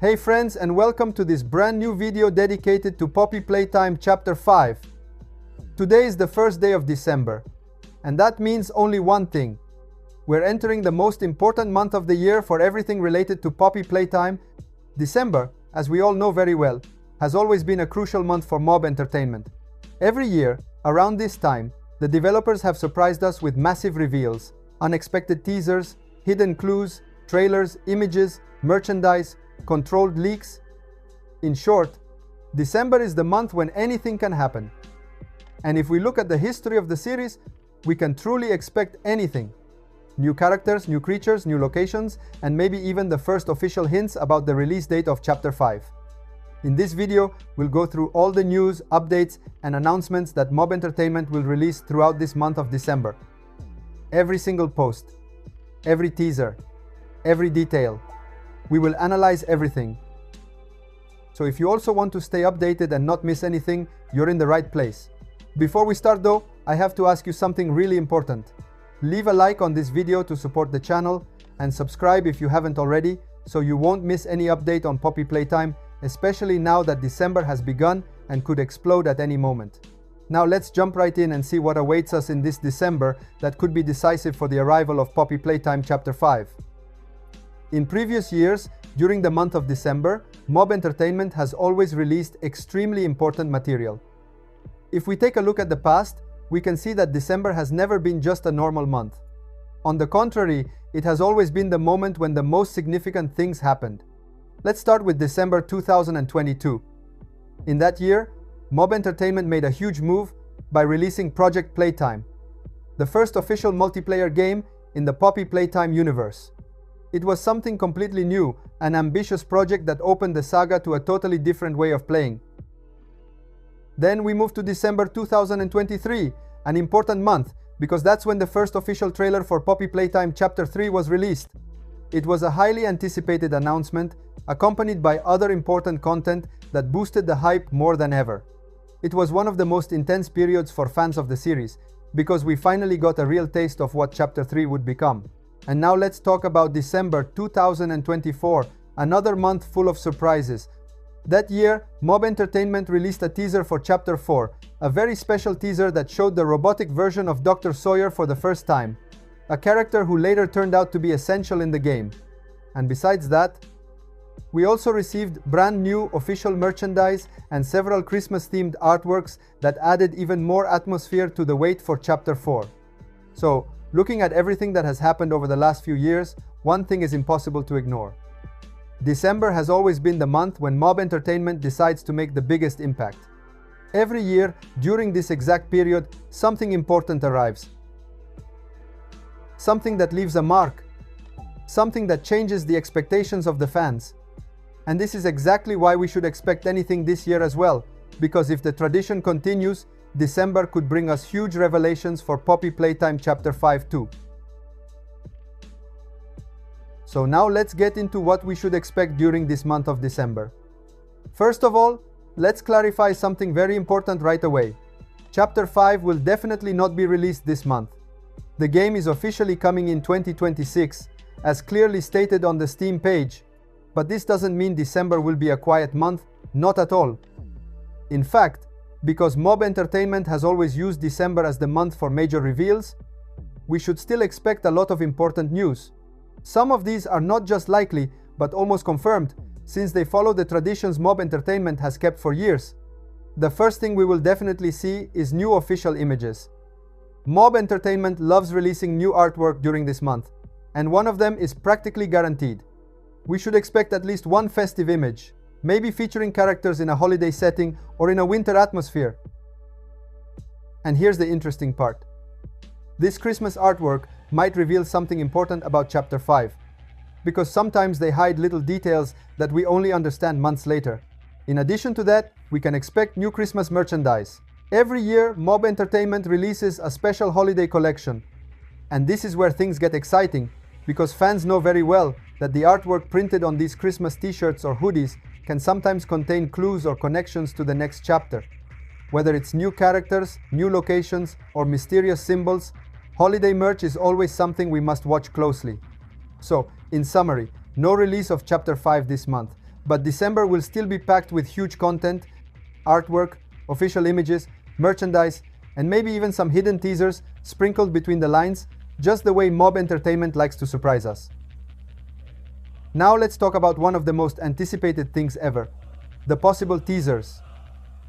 Hey friends, and welcome to this brand new video dedicated to Poppy Playtime Chapter 5. Today is the first day of December, and that means only one thing. We're entering the most important month of the year for everything related to Poppy Playtime. December, as we all know very well, has always been a crucial month for mob entertainment. Every year, around this time, the developers have surprised us with massive reveals, unexpected teasers, hidden clues, trailers, images, merchandise, controlled leaks. In short, December is the month when anything can happen. And if we look at the history of the series, we can truly expect anything. New characters, new creatures, new locations, and maybe even the first official hints about the release date of Chapter 5. In this video, we'll go through all the news, updates, and announcements that Mob Entertainment will release throughout this month of December. Every single post, every teaser, every detail. We will analyze everything. So if you also want to stay updated and not miss anything, you're in the right place. Before we start though, I have to ask you something really important. Leave a like on this video to support the channel and subscribe if you haven't already, so you won't miss any update on Poppy Playtime, especially now that December has begun and could explode at any moment. Now let's jump right in and see what awaits us in this December that could be decisive for the arrival of Poppy Playtime Chapter 5. In previous years, during the month of December, Mob Entertainment has always released extremely important material. If we take a look at the past, we can see that December has never been just a normal month. On the contrary, it has always been the moment when the most significant things happened. Let's start with December 2022. In that year, Mob Entertainment made a huge move by releasing Project Playtime, the first official multiplayer game in the Poppy Playtime universe. It was something completely new, an ambitious project that opened the saga to a totally different way of playing. Then we moved to December 2023, an important month, because that's when the first official trailer for Poppy Playtime Chapter 3 was released. It was a highly anticipated announcement, accompanied by other important content that boosted the hype more than ever. It was one of the most intense periods for fans of the series, because we finally got a real taste of what Chapter 3 would become. And now let's talk about December 2024, another month full of surprises. That year, Mob Entertainment released a teaser for Chapter 4, a very special teaser that showed the robotic version of Dr. Sawyer for the first time, a character who later turned out to be essential in the game. And besides that, we also received brand new official merchandise and several Christmas-themed artworks that added even more atmosphere to the wait for Chapter 4. So, looking at everything that has happened over the last few years, one thing is impossible to ignore. December has always been the month when Mob Entertainment decides to make the biggest impact. Every year, during this exact period, something important arrives. Something that leaves a mark. Something that changes the expectations of the fans. And this is exactly why we should expect anything this year as well, because if the tradition continues, December could bring us huge revelations for Poppy Playtime Chapter 5 too. So now let's get into what we should expect during this month of December. First of all, let's clarify something very important right away. Chapter 5 will definitely not be released this month. The game is officially coming in 2026, as clearly stated on the Steam page, but this doesn't mean December will be a quiet month, not at all. In fact, because Mob Entertainment has always used December as the month for major reveals, we should still expect a lot of important news. Some of these are not just likely, but almost confirmed, since they follow the traditions Mob Entertainment has kept for years. The first thing we will definitely see is new official images. Mob Entertainment loves releasing new artwork during this month, and one of them is practically guaranteed. We should expect at least one festive image, maybe featuring characters in a holiday setting or in a winter atmosphere. And here's the interesting part. This Christmas artwork might reveal something important about Chapter 5, because sometimes they hide little details that we only understand months later. In addition to that, we can expect new Christmas merchandise. Every year, Mob Entertainment releases a special holiday collection. And this is where things get exciting, because fans know very well that the artwork printed on these Christmas t-shirts or hoodies can sometimes contain clues or connections to the next chapter. Whether it's new characters, new locations, or mysterious symbols, holiday merch is always something we must watch closely. So, in summary, no release of Chapter 5 this month, But December will still be packed with huge content, artwork, official images, merchandise, and maybe even some hidden teasers sprinkled between the lines, just the way Mob Entertainment likes to surprise us. Now let's talk about one of the most anticipated things ever, the possible teasers.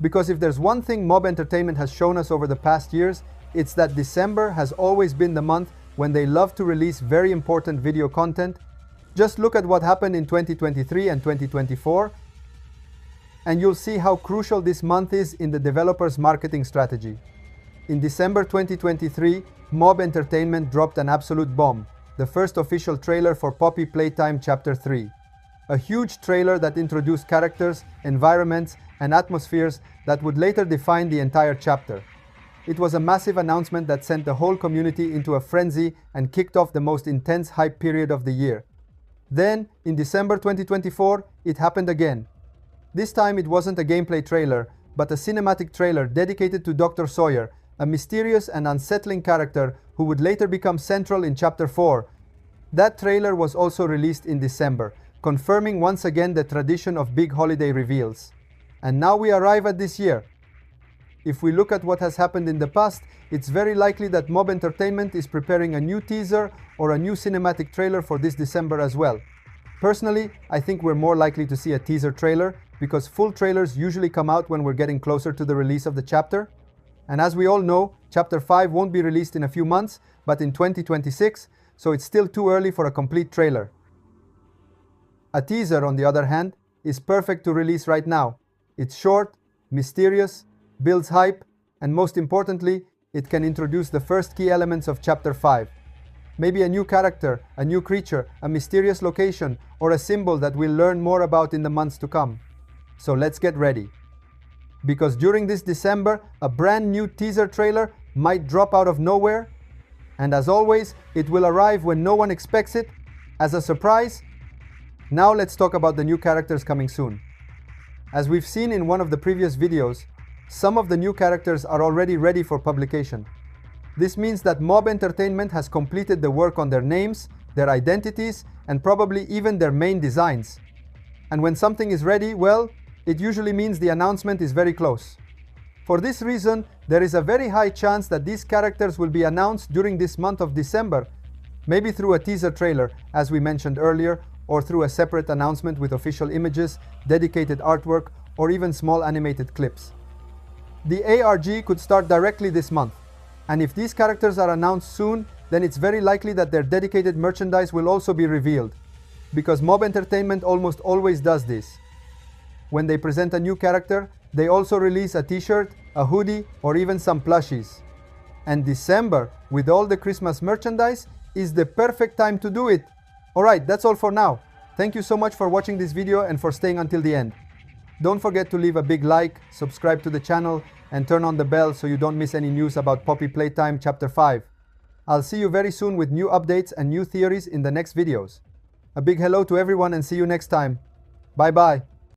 Because if there's one thing Mob Entertainment has shown us over the past years, it's that December has always been the month when they love to release very important video content. Just look at what happened in 2023 and 2024, and you'll see how crucial this month is in the developer's marketing strategy. In December 2023, Mob Entertainment dropped an absolute bomb, the first official trailer for Poppy Playtime Chapter 3. A huge trailer that introduced characters, environments, and atmospheres that would later define the entire chapter. It was a massive announcement that sent the whole community into a frenzy and kicked off the most intense hype period of the year. Then, in December 2024, it happened again. This time it wasn't a gameplay trailer, but a cinematic trailer dedicated to Dr. Sawyer, a mysterious and unsettling character who would later become central in Chapter 4. That trailer was also released in December, confirming once again the tradition of big holiday reveals. And now we arrive at this year. If we look at what has happened in the past, it's very likely that Mob Entertainment is preparing a new teaser or a new cinematic trailer for this December as well. Personally, I think we're more likely to see a teaser trailer because full trailers usually come out when we're getting closer to the release of the chapter. And as we all know, Chapter 5 won't be released in a few months, but in 2026, so it's still too early for a complete trailer. A teaser, on the other hand, is perfect to release right now. It's short, mysterious, builds hype, and most importantly, it can introduce the first key elements of Chapter 5. Maybe a new character, a new creature, a mysterious location, or a symbol that we'll learn more about in the months to come. So let's get ready. Because during this December, a brand new teaser trailer might drop out of nowhere, and as always, it will arrive when no one expects it, as a surprise. Now let's talk about the new characters coming soon. As we've seen in one of the previous videos, some of the new characters are already ready for publication. This means that Mob Entertainment has completed the work on their names, their identities, and probably even their main designs. And when something is ready, well, it usually means the announcement is very close. For this reason, there is a very high chance that these characters will be announced during this month of December, maybe through a teaser trailer, as we mentioned earlier, or through a separate announcement with official images, dedicated artwork, or even small animated clips. The ARG could start directly this month, and if these characters are announced soon, then it's very likely that their dedicated merchandise will also be revealed, because Mob Entertainment almost always does this. When they present a new character, they also release a t-shirt, a hoodie, or even some plushies. And December, with all the Christmas merchandise, is the perfect time to do it. Alright, that's all for now. Thank you so much for watching this video and for staying until the end. Don't forget to leave a big like, subscribe to the channel, and turn on the bell so you don't miss any news about Poppy Playtime Chapter 5. I'll see you very soon with new updates and new theories in the next videos. A big hello to everyone and see you next time. Bye bye.